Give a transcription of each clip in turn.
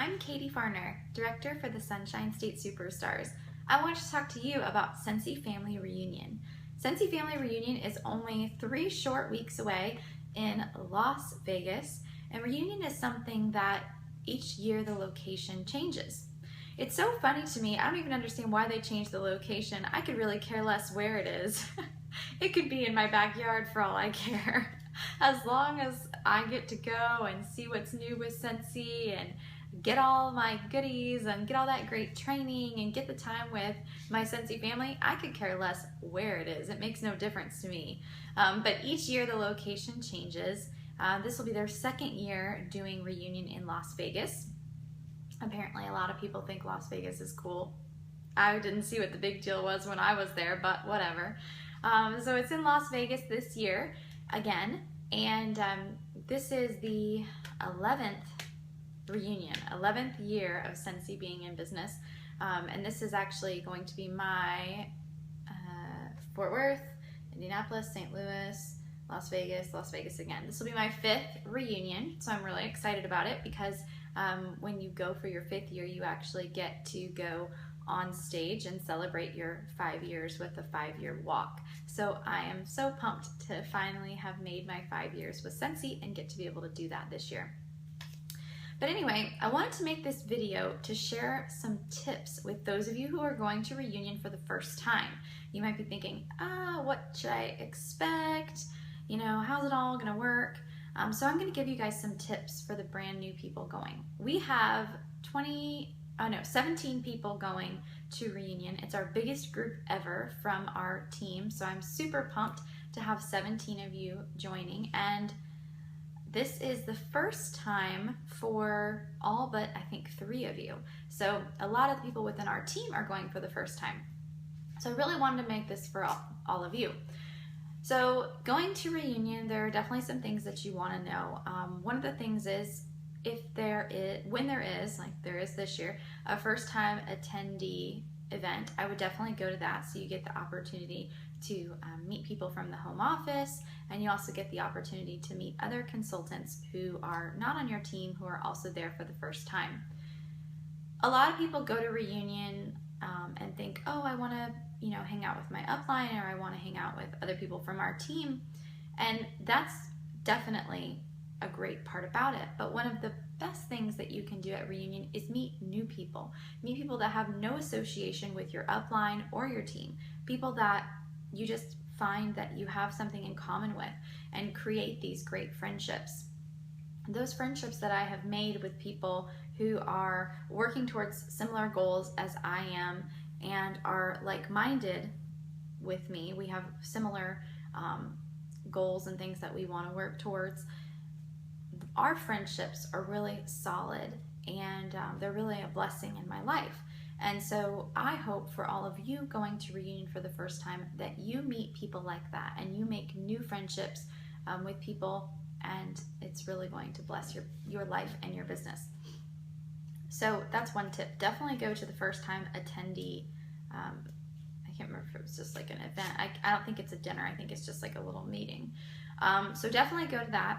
I'm Katie Farner, Director for the Sunshine State Superstars. I want to talk to you about Scentsy Family Reunion. Scentsy Family Reunion is only 3 short weeks away in Las Vegas, and Reunion is something that each year the location changes. It's so funny to me, I don't even understand why they changed the location. I could really care less where it is. It could be in my backyard for all I care. As long as I get to go and see what's new with Scentsy and get all my goodies and get all that great training and get the time with my Scentsy family, I could care less where it is. It makes no difference to me. But each year the location changes. This will be their 2nd year doing Reunion in Las Vegas. Apparently a lot of people think Las Vegas is cool. I didn't see what the big deal was when I was there, but whatever. So it's in Las Vegas this year again, and this is the 11th reunion, 11th year of Scentsy being in business, and this is actually going to be my Fort Worth, Indianapolis, St. Louis, Las Vegas again. This will be my 5th reunion, so I'm really excited about it because when you go for your 5th year, you actually get to go on stage and celebrate your 5 years with a 5-year walk. So I am so pumped to finally have made my 5 years with Scentsy and get to be able to do that this year. But anyway, I wanted to make this video to share some tips with those of you who are going to Reunion for the first time. You might be thinking, what should I expect? You know, how's it all gonna work? So I'm gonna give you guys some tips for the brand new people going. We have 17 people going to Reunion. It's our biggest group ever from our team, so I'm super pumped to have 17 of you joining, and this is the first time for all but I think 3 of you. So a lot of the people within our team are going for the first time. So I really wanted to make this for all of you. So going to Reunion, there are definitely some things that you want to know. One of the things is when there is, like there is this year, a first time attendee event, I would definitely go to that so you get the opportunity to meet people from the home office, and you also get the opportunity to meet other consultants who are not on your team who are also there for the first time. A lot of people go to Reunion and think, oh, I want to hang out with my upline, or I want to hang out with other people from our team, and that's definitely a great part about it. But one of the best things that you can do at Reunion is meet new people. Meet people that have no association with your upline or your team. People that you just find that you have something in common with, and create these great friendships. Those friendships that I have made with people who are working towards similar goals as I am and are like-minded with me. We have similar goals and things that we want to work towards. Our friendships are really solid, and they're really a blessing in my life. And so I hope for all of you going to Reunion for the first time that you meet people like that and you make new friendships with people, and it's really going to bless your life and your business. So that's one tip. Definitely go to the first time attendee. I can't remember if it was just like an event. I don't think it's a dinner. I think it's just like a little meeting. So definitely go to that.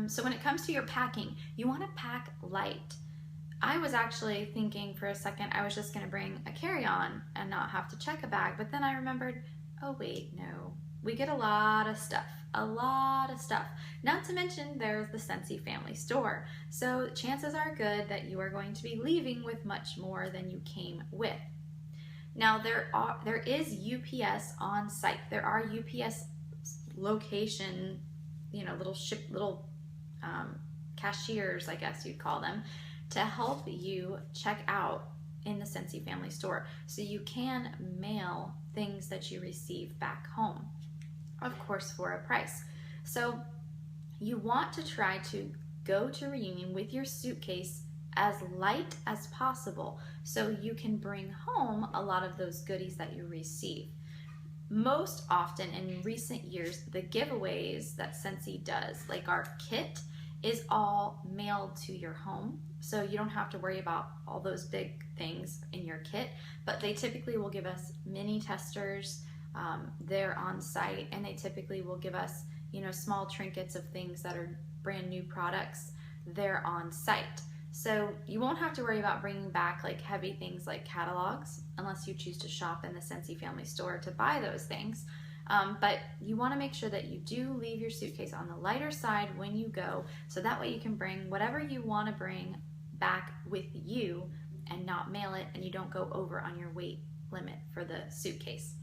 So when it comes to your packing, you want to pack light. I was actually thinking for a second I was just going to bring a carry-on and not have to check a bag, but then I remembered, oh wait, no. We get a lot of stuff. Not to mention there's the Scentsy Family Store. So chances are good that you are going to be leaving with much more than you came with. Now there is UPS on site. There are UPS location, little cashiers, I guess you'd call them, to help you check out in the Scentsy Family Store. So you can mail things that you receive back home, of course for a price. So you want to try to go to Reunion with your suitcase as light as possible so you can bring home a lot of those goodies that you receive. Most often in recent years, the giveaways that Scentsy does, like our kit, is all mailed to your home. So you don't have to worry about all those big things in your kit, but they typically will give us mini testers. They're on site, and they typically will give us, small trinkets of things that are brand new products. They're on site. So you won't have to worry about bringing back like heavy things like catalogs unless you choose to shop in the Scentsy Family store to buy those things. But you want to make sure that you do leave your suitcase on the lighter side when you go, so that way you can bring whatever you want to bring back with you and not mail it, and you don't go over on your weight limit for the suitcase.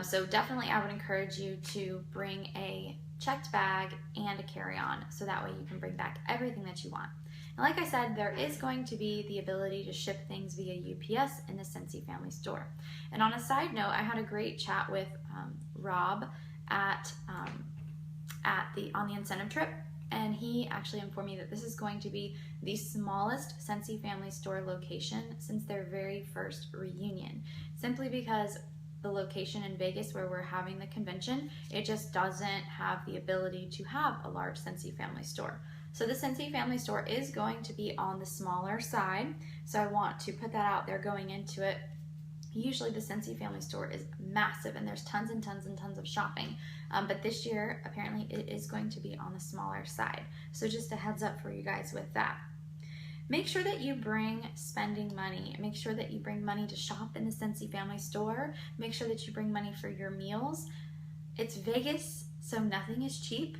So definitely I would encourage you to bring a checked bag and a carry-on, so that way you can bring back everything that you want. And like I said, there is going to be the ability to ship things via UPS in the Scentsy Family store. And on a side note, I had a great chat with Rob on the incentive trip, and he actually informed me that this is going to be the smallest Scentsy Family store location since their very first reunion, simply because the location in Vegas where we're having the convention, it just doesn't have the ability to have a large Scentsy Family store. So the Scentsy Family store is going to be on the smaller side, so I want to put that out there going into it. Usually the Scentsy Family store is massive and there's tons and tons and tons of shopping, but this year apparently it is going to be on the smaller side. So just a heads up for you guys with that. Make sure that you bring spending money. Make sure that you bring money to shop in the Scentsy Family store. Make sure that you bring money for your meals. It's Vegas, so nothing is cheap.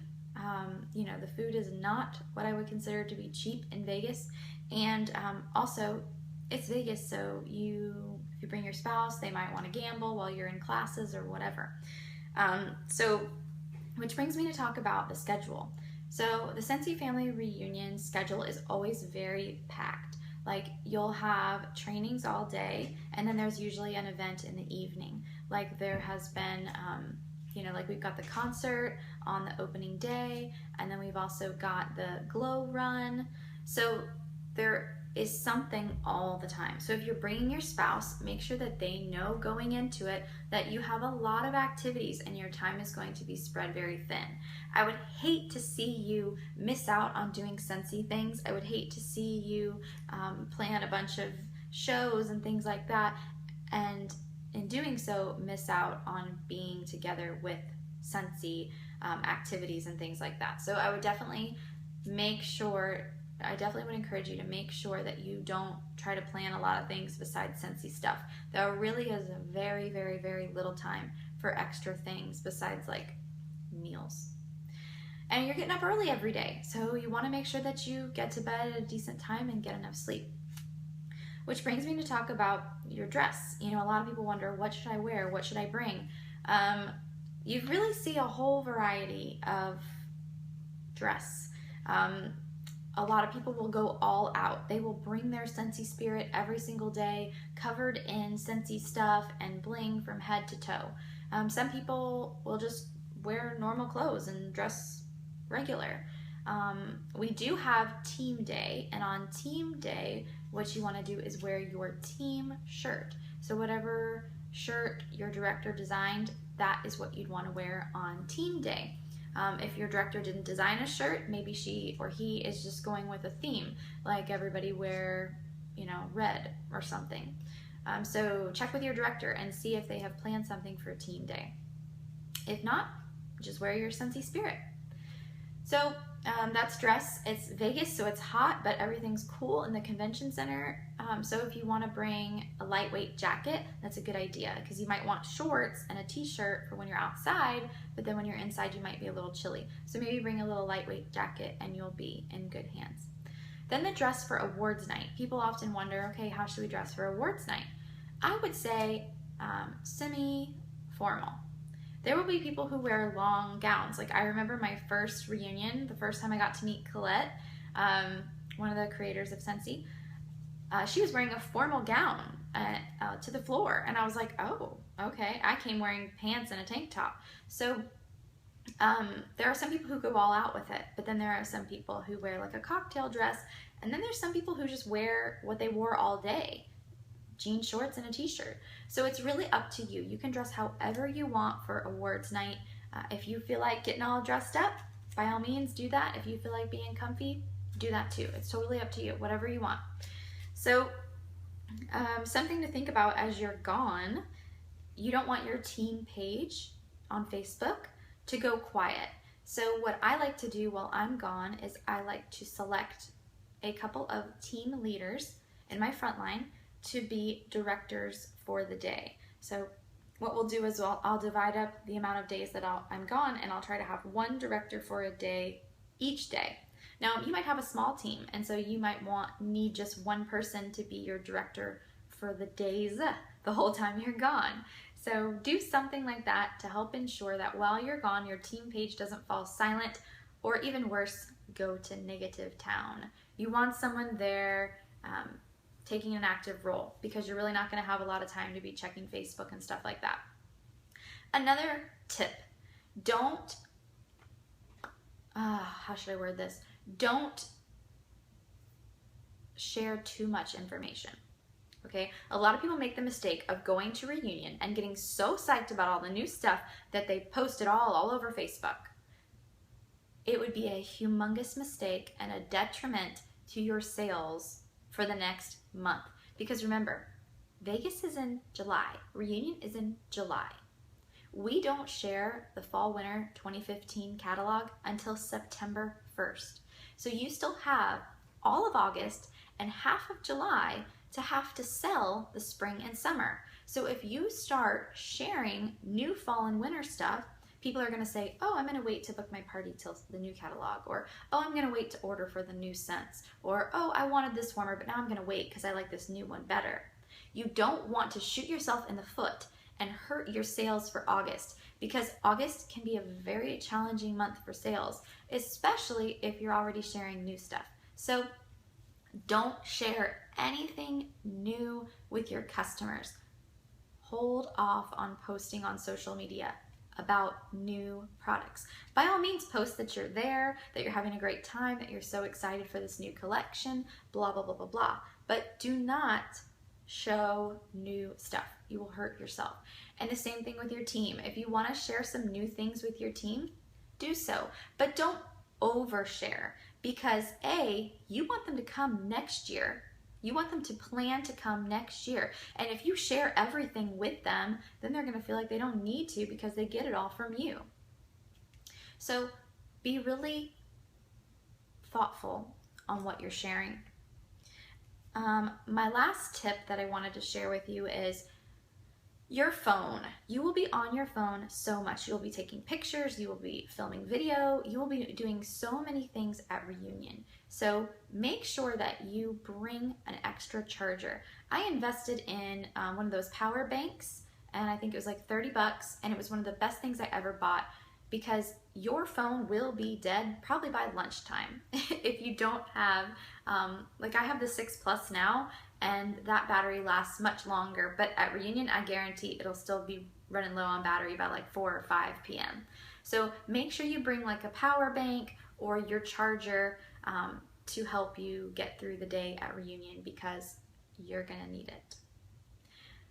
You know, the food is not what I would consider to be cheap in Vegas. And also, it's Vegas, so if you bring your spouse, they might want to gamble while you're in classes or whatever. Which brings me to talk about the schedule. So the Scentsy Family Reunion schedule is always very packed. Like, you'll have trainings all day, and then there's usually an event in the evening. Like there has been, you know, like we've got the concert on the opening day, and then we've also got the glow run. So there is something all the time. So if you're bringing your spouse, make sure that they know going into it that you have a lot of activities and your time is going to be spread very thin. I would hate to see you miss out on doing Scentsy things. I would hate to see you plan a bunch of shows and things like that, and in doing so miss out on being together with Scentsy activities and things like that. So I would definitely would encourage you to make sure that you don't try to plan a lot of things besides Scentsy stuff. There really is a very, very, very little time for extra things besides like meals. And you're getting up early every day, so you want to make sure that you get to bed at a decent time and get enough sleep. Which brings me to talk about your dress. You know, a lot of people wonder, what should I wear? What should I bring? You really see a whole variety of dress. A lot of people will go all out. They will bring their Scentsy spirit every single day, covered in Scentsy stuff and bling from head to toe. Some people will just wear normal clothes and dress regular. We do have team day, and on team day, what you want to do is wear your team shirt. So whatever shirt your director designed, that is what you'd want to wear on team day. If your director didn't design a shirt, maybe she or he is just going with a theme, like everybody wear, you know, red or something. So check with your director and see if they have planned something for team day. If not, just wear your Scentsy spirit. So that's dress. It's Vegas, so it's hot, but everything's cool in the convention center. So if you want to bring a lightweight jacket, that's a good idea, because you might want shorts and a t-shirt for when you're outside, but then when you're inside, you might be a little chilly. So maybe bring a little lightweight jacket and you'll be in good hands. Then the dress for awards night. People often wonder, okay, how should we dress for awards night? I would say semi-formal. There will be people who wear long gowns. Like, I remember my first reunion, the first time I got to meet Colette, one of the creators of Scentsy. She was wearing a formal gown to the floor, and I was like, oh, okay. I came wearing pants and a tank top. So there are some people who go all out with it, but then there are some people who wear like a cocktail dress, and then there's some people who just wear what they wore all day. Jean shorts and a t-shirt. So it's really up to you. You can dress however you want for awards night. If you feel like getting all dressed up, by all means do that. If you feel like being comfy, do that too. It's totally up to you, whatever you want. So something to think about as you're gone, you don't want your team page on Facebook to go quiet. So what I like to do while I'm gone is I like to select a couple of team leaders in my front line to be directors for the day. So what we'll do is I'll divide up the amount of days that I'm gone, and I'll try to have one director for a day each day. Now, you might have a small team, and so you might need just one person to be your director for the days, the whole time you're gone. So do something like that to help ensure that while you're gone, your team page doesn't fall silent, or even worse, go to negative town. You want someone there taking an active role, because you're really not going to have a lot of time to be checking Facebook and stuff like that. Another tip, how should I word this? Don't share too much information. Okay, a lot of people make the mistake of going to reunion and getting so psyched about all the new stuff that they post it all over Facebook. It would be a humongous mistake and a detriment to your sales for the next month. Because remember, Vegas is in July, reunion is in July. We don't share the fall/winter 2015 catalog until September 1st. So you still have all of August and half of July to have to sell the spring and summer. So if you start sharing new fall and winter stuff, people are going to say, oh, I'm going to wait to book my party till the new catalog, or oh, I'm going to wait to order for the new scents, or oh, I wanted this warmer, but now I'm going to wait because I like this new one better. You don't want to shoot yourself in the foot and hurt your sales for August, because August can be a very challenging month for sales, especially if you're already sharing new stuff. So don't share anything new with your customers. Hold off on posting on social media about new products. By all means, post that you're there, that you're having a great time, that you're so excited for this new collection, blah, blah, blah, blah, blah. But do not show new stuff. You will hurt yourself. And the same thing with your team. If you want to share some new things with your team, do so. But don't overshare, because A, you want them to come next year. You want them to plan to come next year. And if you share everything with them, then they're going to feel like they don't need to, because they get it all from you. So be really thoughtful on what you're sharing. My last tip that I wanted to share with you is your phone. You will be on your phone so much. You will be taking pictures, you will be filming video, you will be doing so many things at reunion. So make sure that you bring an extra charger. I invested in one of those power banks, and I think it was like $30, and it was one of the best things I ever bought, because your phone will be dead probably by lunchtime if you don't have, like I have the 6 Plus now, and that battery lasts much longer, but at reunion I guarantee it'll still be running low on battery by like 4 or 5 p.m. So make sure you bring like a power bank or your charger to help you get through the day at reunion, because you're gonna need it.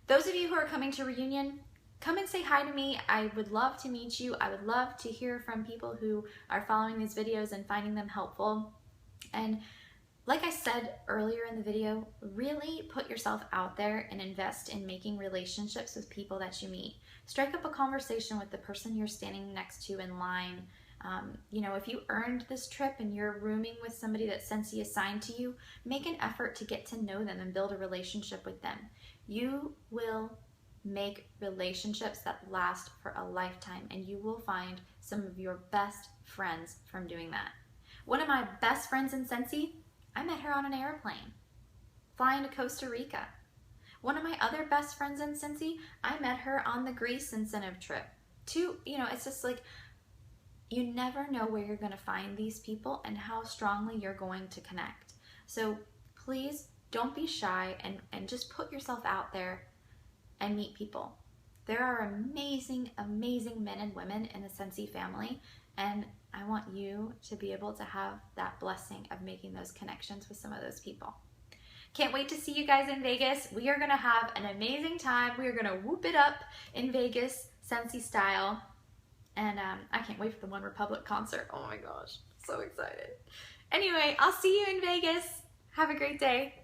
Those of you who are coming to reunion, come and say hi to me. I would love to meet you. I would love to hear from people who are following these videos and finding them helpful. And like I said earlier in the video, really put yourself out there and invest in making relationships with people that you meet. Strike up a conversation with the person you're standing next to in line. You know, if you earned this trip and you're rooming with somebody that Scentsy assigned to you, make an effort to get to know them and build a relationship with them. You will make relationships that last for a lifetime, and you will find some of your best friends from doing that. One of my best friends in Scentsy, I met her on an airplane flying to Costa Rica. One of my other best friends in Scentsy, I met her on the Greece incentive trip. It's just like, you never know where you're going to find these people and how strongly you're going to connect. So please don't be shy and just put yourself out there and meet people. There are amazing, amazing men and women in the Scentsy family, and I want you to be able to have that blessing of making those connections with some of those people. Can't wait to see you guys in Vegas. We are gonna have an amazing time. We are gonna whoop it up in Vegas, Scentsy style. And I can't wait for the One Republic concert. Oh my gosh, so excited. Anyway, I'll see you in Vegas. Have a great day.